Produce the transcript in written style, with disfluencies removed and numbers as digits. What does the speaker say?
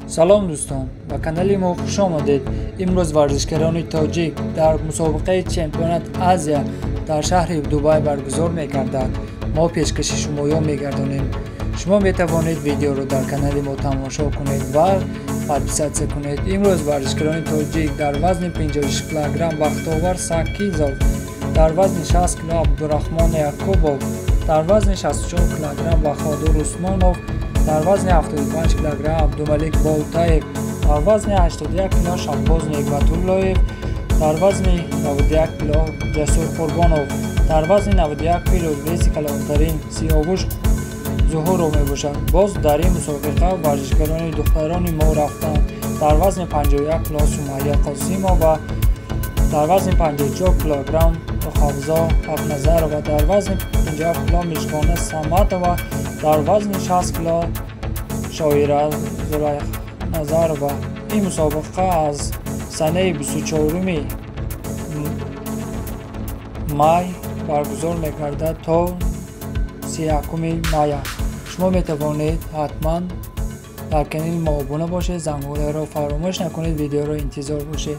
سلام دوستان و کانال ما خوش آمدید. امروز ورزشکاران تاجیک در مسابقه چمپیونات آسیا در شهر دبی برگزار می‌گردد. ما پیشکش شما یا می‌گردانیم. شما می‌توانید ویدیو را در کانال ما تماشا کنید و پادپیسات کنید. امروز ورزشکاران تاجیک در وزن 56 کیلوگرم بختیار ساکیزوف، در وزن 60 کیلو عبدالرحمن یعقوبوف، در وزن 64 کیلوگرم بهادر عثمانوف، در وزن 75 کیلوگرم عبدالملک بالتایف، در وزن 81 کیلو شهباز نعمت‌اللهیف، در وزن 91 کیلو جسور قربانوف، در وزن 91 کیلو ریس کلانترین سیاوش ظهور می‌باشد. باز در این مسابقه ورزشکاران دختران ما رفتند. در وزن 51 کیلو سمیه قاسیموف و در وزن 54 کیلوگرم حافظه حق‌نظر و در وزن 50 کیلو مشکانه سمت و در وزن 60 کیلو شاعره زلیخ نظر و این مسابقه از سنه 24 مای برگزار می‌گردد تا 31 مای. شما می‌توانید حتما در کانال ما ابونه باشید، زنگوله را فراموش نکنید، ویدیو را انتظار باشید.